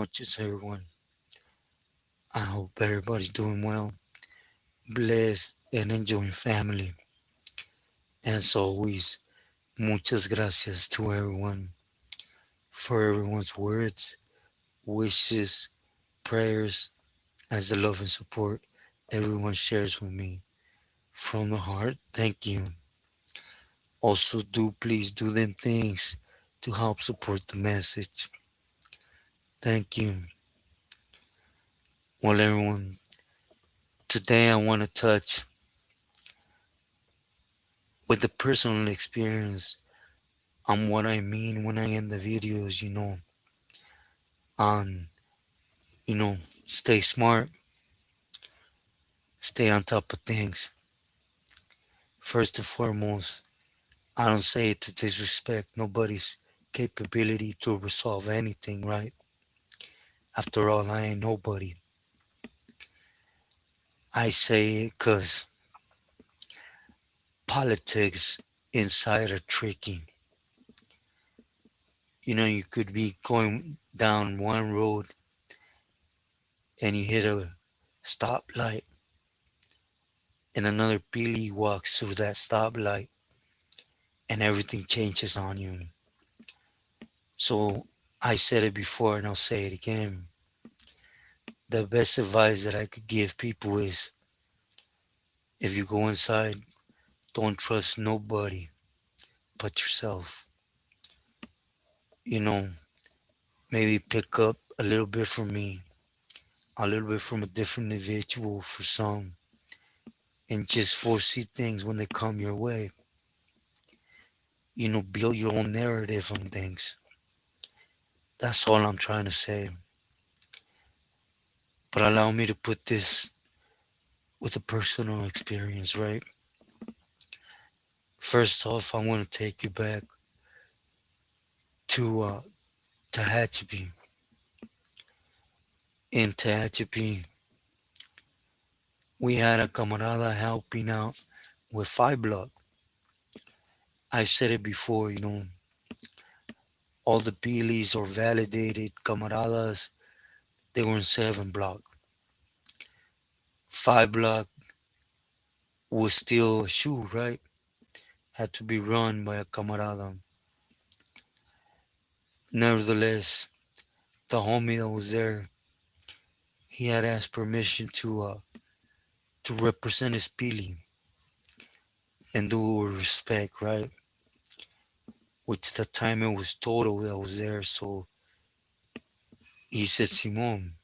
noches, everyone. I hope everybody's doing well, blessed, and enjoying family. As always, muchas gracias to everyone for everyone's words, wishes, prayers, as the love and support everyone shares with me. From the heart, thank you. Also, do please do them things to help support the message. Thank you. Well, everyone, today I want to touch with the personal experience on what I mean when I end the videos, on, you know, stay smart, stay on top of things. First and foremost, I don't say it to disrespect nobody's capability to resolve anything, right? After all, I ain't nobody. I say it because politics inside are tricky. You could be going down one road and you hit a stoplight, and another Billy walks through that stoplight, and everything changes on you. So I said it before and I'll say it again. The best advice that I could give people is if you go inside, don't trust nobody but yourself. You know, maybe pick up a little bit from me, a little bit from a different individual for some, and just foresee things when they come your way. Build your own narrative on things. That's all I'm trying to say. But allow me to put this with a personal experience, right? First off, I want to take you back to Tehachapi. In Tehachapi, we had a camarada helping out with 5 block. I said it before, all the Pilis or validated camaradas, they were in 7 block. 5 block was still a shoe, right? Had to be run by a camarada. Nevertheless, the homie that was there, he had asked permission to represent his Pili and do it with respect, right? Which at the time it was Toto that was there, so he said, Simon,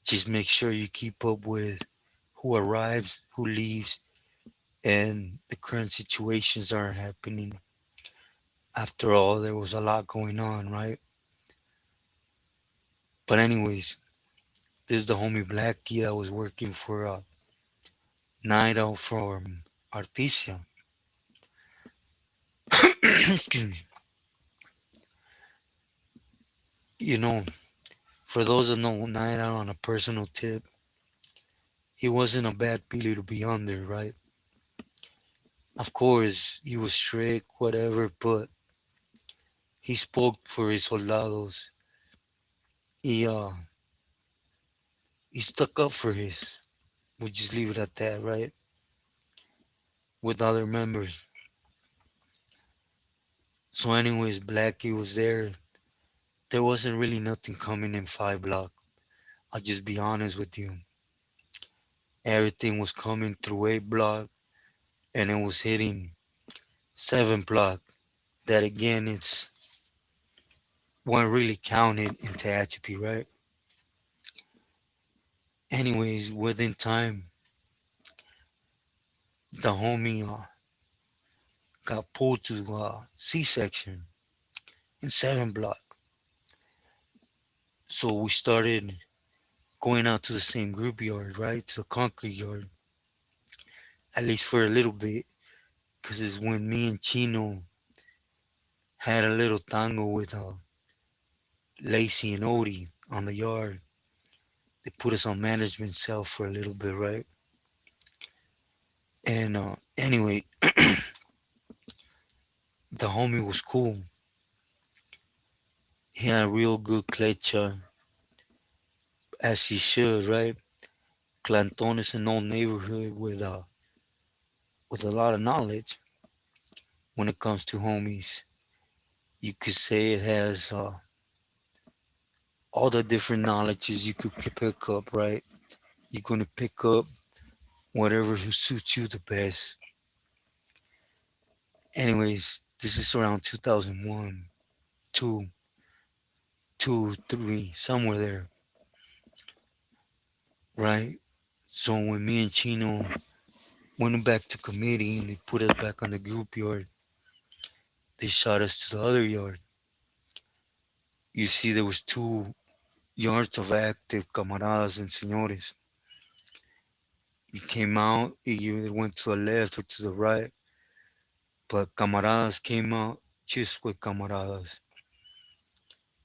just make sure you keep up with who arrives, who leaves, and the current situations that are happening. After all, there was a lot going on, right? But anyways, this is the homie Blackie that was working for Night Out from Artesia. Excuse me. You know, for those that know Night Out on a personal tip, he wasn't a bad Billy to be under, right? Of course, he was strict, whatever, but he spoke for his soldados. He stuck up for his. We'll just leave it at that, right? With other members. So, anyways, Blackie was there. There wasn't really nothing coming in 5 block. I'll just be honest with you. Everything was coming through 8 block, and it was hitting 7 block. That again, it's one really counted in Tehachapi, right? Anyways, within time, the homie got pulled to C-section in 7 block. So we started going out to the same group yard, right? To the concrete yard, at least for a little bit, because it's when me and Chino had a little tango with Lacey and Odie on the yard. They put us on management cell for a little bit, right? And anyway, the homie was cool. He had a real good clecha. as he should, right? Clanton is an old neighborhood with a lot of knowledge when it comes to homies. You could say it has all the different knowledges you could pick up, right? You're gonna pick up whatever suits you the best. Anyways, this is around 2001, 2, 2, 3, somewhere there, right? So when me and Chino went back to committee and they put us back on the group yard, they shot us to the other yard. You see, there was two yards of active camaradas and señores. You came out, you either went to the left or to the right, but camaradas came out just with camaradas.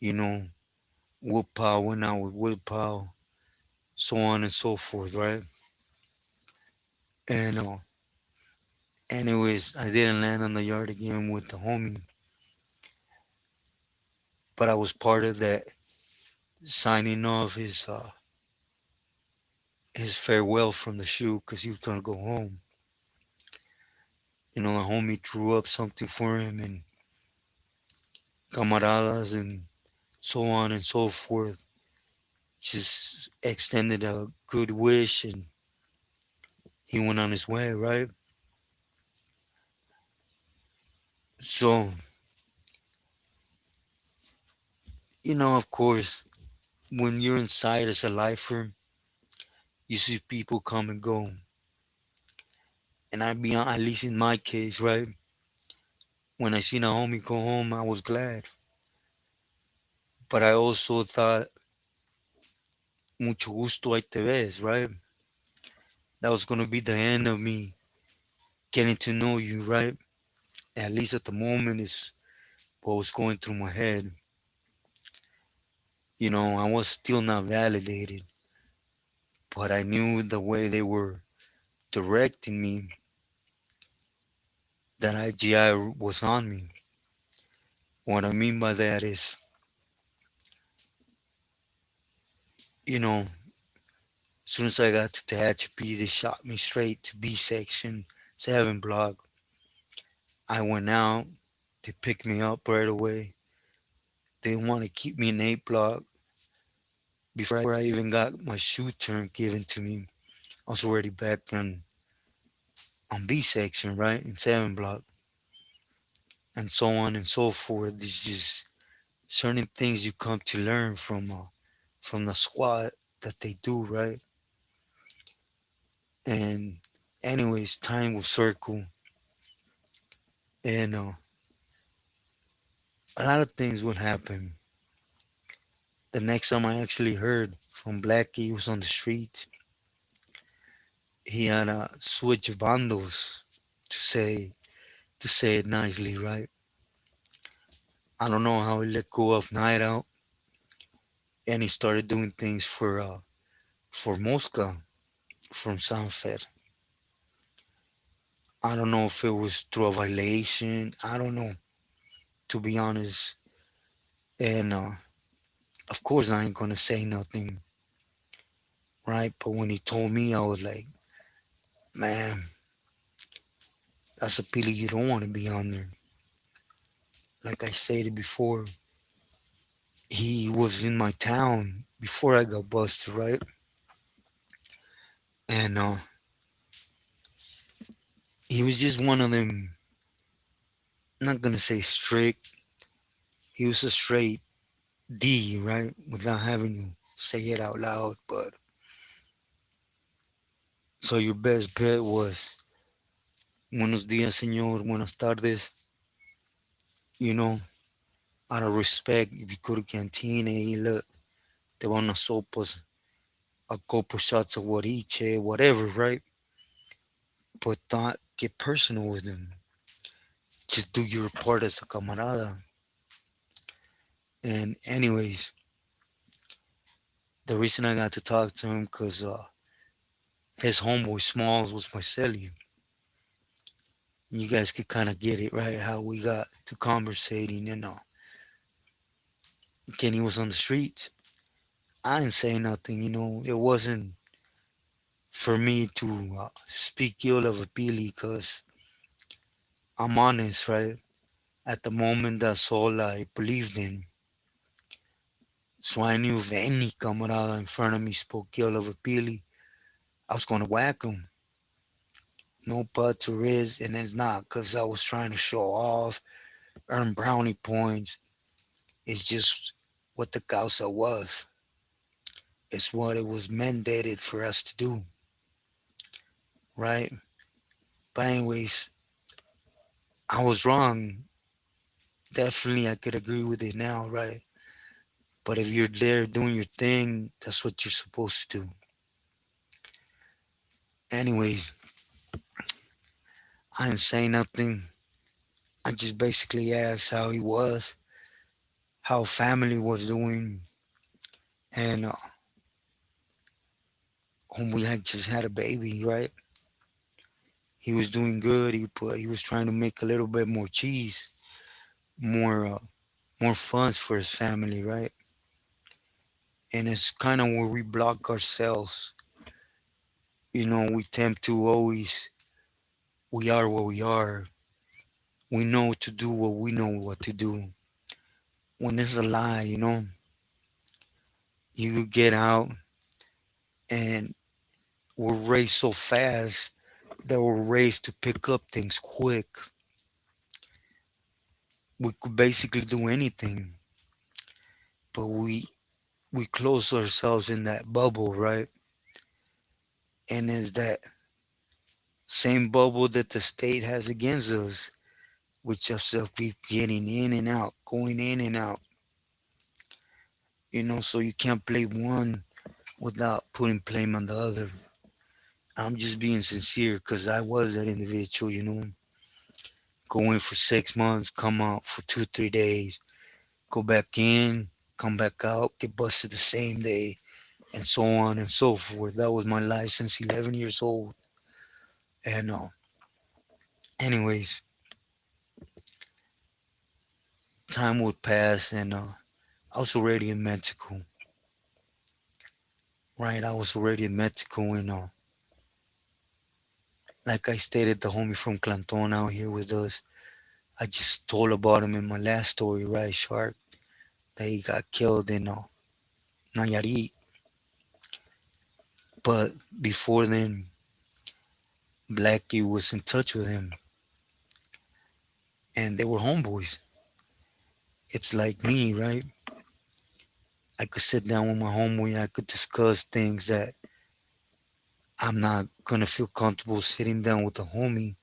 You know, Woodpile went out with Woodpile, so on and so forth, right? And anyways, I didn't land on the yard again with the homie, but I was part of that signing off his farewell from the shoe because he was gonna go home. You know, my homie drew up something for him and camaradas and so on and so forth. Just extended a good wish and he went on his way, right? So, of course, when you're inside as a lifer, you see people come and go. And at least in my case, right? When I seen a homie go home, I was glad. But I also thought, mucho gusto, ahí te ves, right? That was going to be the end of me getting to know you, right? At least at the moment is what was going through my head. I was still not validated, but I knew the way they were directing me, that IGI was on me. What I mean by that is, as soon as I got to Tehachapi, they shot me straight to B section, 7 block. I went out, they picked me up right away. They want to keep me in 8 block. Before I even got my shoe turn given to me, I was already back on B section, right? In 7 block. And so on and so forth. There's just certain things you come to learn from the squad that they do, right? And anyways, time will circle, and a lot of things would happen. The next time I actually heard from Blackie, he was on the street. He had a switch of bandos, to say it nicely, right? I don't know how he let go of Night Out, and he started doing things for Mosca from Sanfer. I don't know if it was through a violation. I don't know, to be honest. And of course, I ain't gonna say nothing, right? But when he told me, I was like, man, that's a pili you don't want to be under. Like I stated before, he was in my town before I got busted, right? And he was just one of them. I'm not gonna say strict. He was a straight D, right? Without having to say it out loud. But so your best bet was buenos días, señor, buenas tardes. You know, out of respect, if you go to canteen and you look, te van unas sopas, a couple shots of guariche, whatever, right? But not get personal with them. Just do your part as a camarada. And anyways, the reason I got to talk to him because his homeboy Smalls was my celly. You guys could kind of get it, right? How we got to conversating, Kenny was on the streets. I didn't say nothing, it wasn't for me to speak ill of a Pili because I'm honest, right? At the moment, that's all I believed in. So I knew if any camarada in front of me spoke ill of a Pili, I was going to whack him. No buts or is, and it's not because I was trying to show off, earn brownie points. It's just what the causa was. It's what it was mandated for us to do, right? But anyways, I was wrong. Definitely, I could agree with it now, right? But if you're there doing your thing, that's what you're supposed to do. Anyways, I didn't say nothing. I just basically asked how he was, how family was doing, and when we had just had a baby, right? He was doing good. He was trying to make a little bit more cheese, more more funds for his family, right? And it's kind of where we block ourselves. We tend to always we are what we are. We know to do what we know what to do. When it's a lie, you get out and we're raised so fast that we're raised to pick up things quick. We could basically do anything, but we close ourselves in that bubble, right? And it's that same bubble that the state has against us, which us keep getting in and out, going in and out. So you can't play one without putting blame on the other. I'm just being sincere because I was that individual, go in for 6 months, come out for 2, 3 days, go back in, come back out, get busted the same day, and so on and so forth. That was my life since 11 years old. And anyways, time would pass, and I was already in Mexico, right? I was already in Mexico, and like I stated, the homie from Clanton out here with us. I just told about him in my last story, right, Shark? That he got killed in Nayarit. But before then, Blackie was in touch with him, and they were homeboys. It's like me, right? I could sit down with my homeboy, I could discuss things that I'm not gonna feel comfortable sitting down with a homie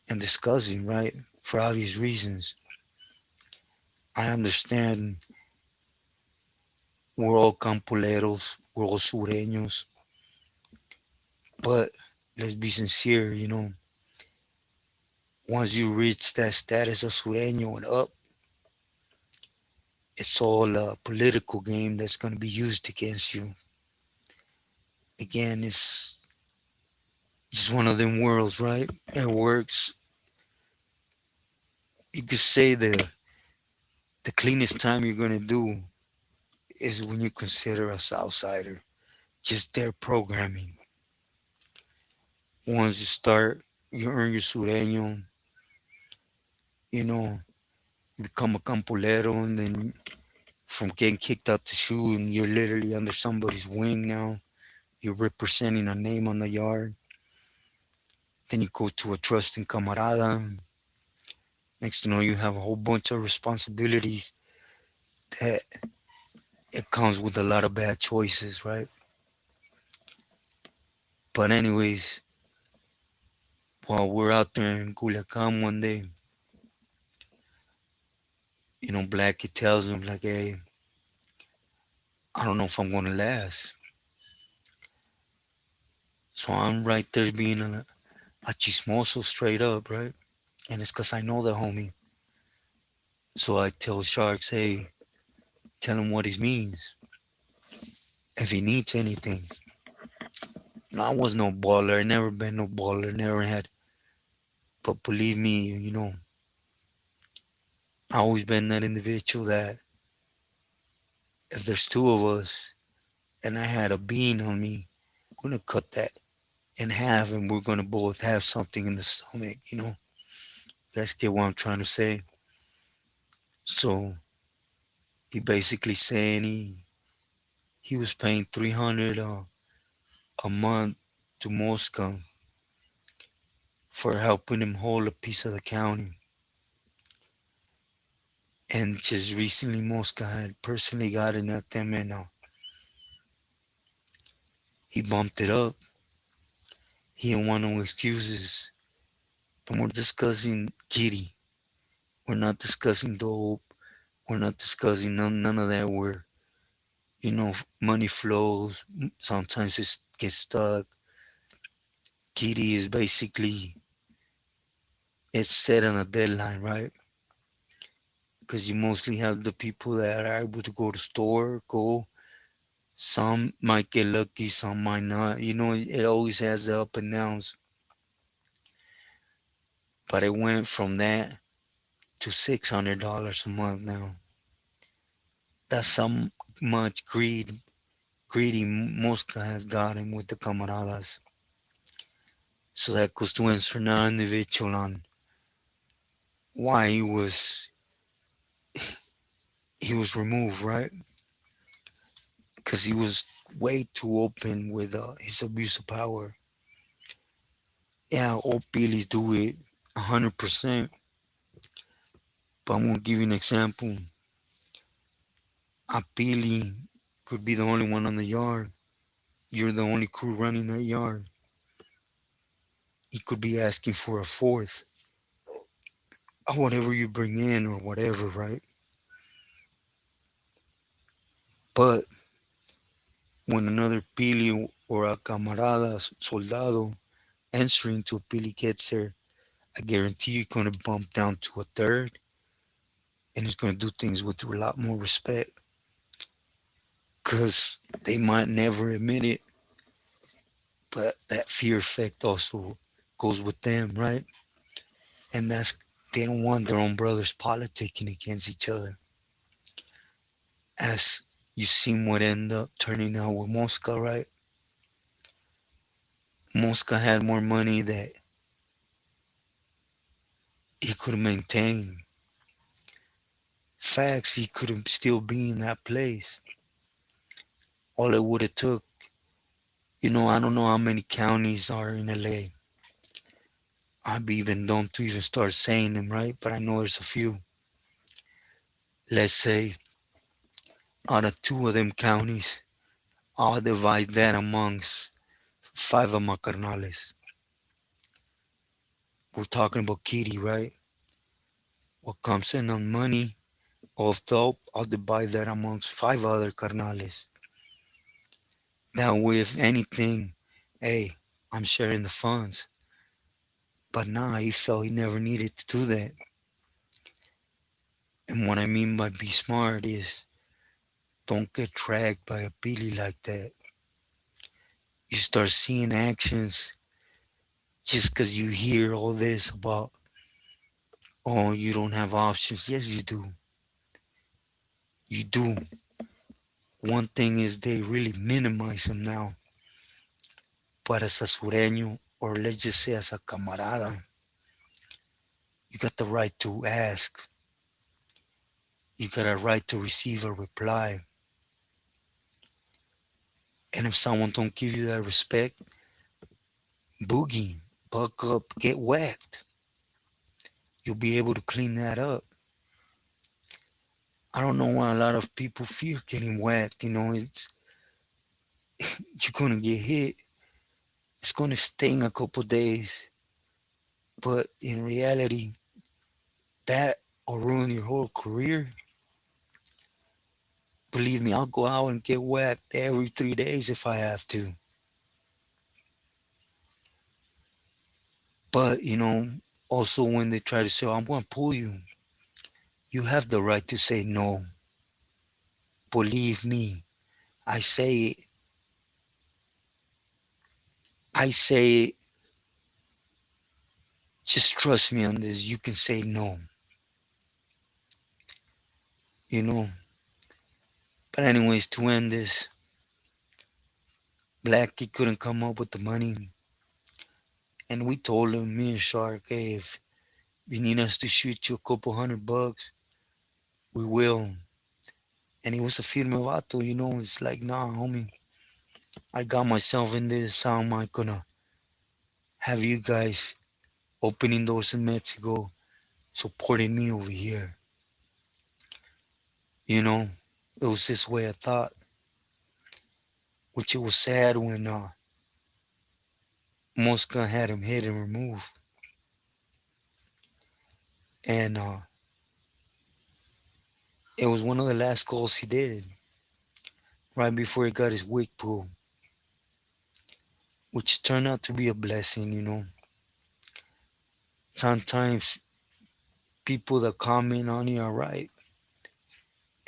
and discussing, right? For obvious reasons. I understand we're all campoleros, we're all sureños, but let's be sincere, once you reach that status of sureño and up, it's all a political game that's going to be used against you. Again, it's just one of them worlds, right? It works. You could say the cleanest time you're going to do is when you consider us outsider, just their programming. Once you start, you earn your sureño, you know, you become a campolero, and then from getting kicked out the shoe, and you're literally under somebody's wing now. You're representing a name on the yard. Then you go to a trusting camarada. Next to know, you have a whole bunch of responsibilities that it comes with a lot of bad choices, right? But anyways, while we're out there in Culiacan one day, Blackie tells him like, "Hey, I don't know if I'm gonna last." So I'm right there being a chismoso straight up, right? And it's cause I know the homie. So I tell Sharks, "Hey, tell him what he means. If he needs anything." I was no baller. I never been no baller. Never had. But believe me, I always been that individual that if there's two of us and I had a bean on me, we're gonna cut that in half and we're gonna both have something in the stomach, you know? You guys get what I'm trying to say? So he basically saying he was paying 300 a month to Mosca for helping him hold a piece of the county. And just recently Mosca had personally gotten at them and he bumped it up. He didn't want no excuses. And we're discussing Kitty. We're not discussing dope. We're not discussing none of that where, you know, money flows. Sometimes it gets stuck. Kitty is basically, it's set on a deadline, right? Because you mostly have the people that are able to go to store, go. Some might get lucky, some might not. You know, it always has the up and downs. But it went from that to $600 a month now. That's how much greedy Mosca has gotten with the camaradas. So that goes to answer now individual on why he was removed, right? Because he was way too open with his abuse of power. Yeah, all Billies do it 100%. But I'm gonna give you an example. A Billy could be the only one on the yard. You're the only crew running that yard. He could be asking for a fourth of whatever you bring in or whatever, right? But when another Pili or a camarada soldado answering to a Pili gets there, I guarantee you're going to bump down to a third and it's going to do things with a lot more respect because they might never admit it, but that fear effect also goes with them, right? And that's, they don't want their own brothers politicking against each other. As you seen what ended up turning out with Mosca, right? Mosca had more money that he could have maintained. Facts, he could have still been in that place. All it would have took, you know, I don't know how many counties are in LA. I'd be even dumb to even start saying them, right? But I know there's a few. Let's say out of two of them counties, I'll divide that amongst five of my carnales. We're talking about Kitty, right? What comes in on money of dope, I'll divide that amongst five other carnales. That way, if anything, hey, I'm sharing the funds. But nah, he felt he never needed to do that. And what I mean by be smart is don't get dragged by a billy like that. You start seeing actions just because you hear all this about, oh, you don't have options. Yes, you do. You do. One thing is they really minimize them now. But as a sureño, or let's just say as a camarada, you got the right to ask. You got a right to receive a reply. And if someone don't give you that respect, boogie, buck up, get whacked. You'll be able to clean that up. I don't know why a lot of people fear getting whacked. You know, it's you're gonna get hit. It's gonna sting a couple days, but in reality, that will ruin your whole career. Believe me, I'll go out and get whacked every 3 days if I have to. But you know, also when they try to say, oh, "I'm gonna pull you," you have the right to say no. Believe me, I say, I say, just trust me on this. You can say no. You know, But anyways, to end this, Blackie couldn't come up with the money, and we told him, me and Shark, hey, if you need us to shoot you a couple $100, we will. And he was a firme vato, it's like, nah, homie, I got myself in this, how am I gonna have you guys opening doors in Mexico, supporting me over here? You know, it was this way I thought, which it was sad when Mosca had him hit and remove. And it was one of the last calls he did, right before he got his wig pulled, which turned out to be a blessing. Sometimes people that comment on you are right.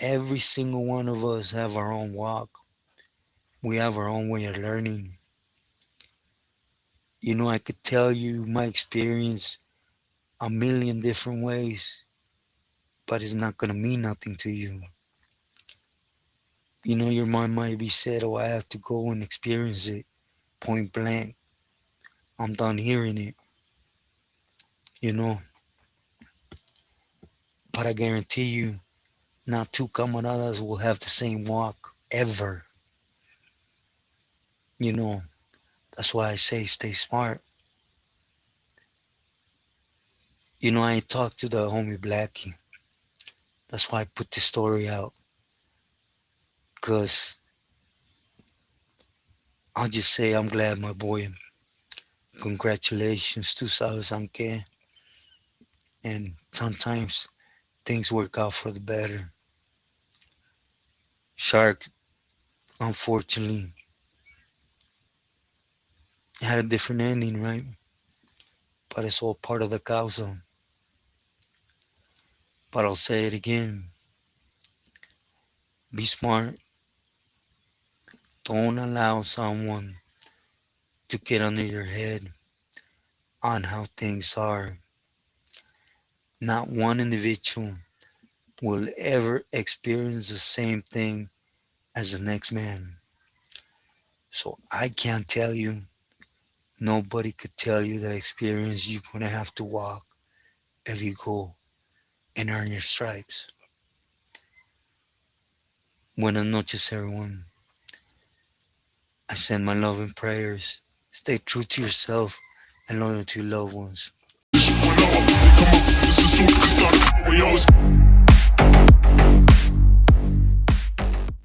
Every single one of us have our own walk. We have our own way of learning. I could tell you my experience a million different ways, but it's not gonna mean nothing to you. Your mind might be said, oh, I have to go and experience it point blank. I'm done hearing it, you know. But I guarantee you, not two camaradas will have the same walk ever. You know, that's why I say stay smart. I ain't talked to the homie Blackie. That's why I put this story out. Because I'll just say I'm glad, my boy. Congratulations, to sabes aunque. And sometimes things work out for the better. Shark, unfortunately, had a different ending, right? But it's all part of the causa. But I'll say it again. Be smart. Don't allow someone to get under your head on how things are. Not one individual will ever experience the same thing as the next man. So I can't tell you, nobody could tell you the experience you're going to have to walk if you go and earn your stripes. Buenas noches, everyone. I send my love and prayers. Stay true to yourself and loyal to your loved ones.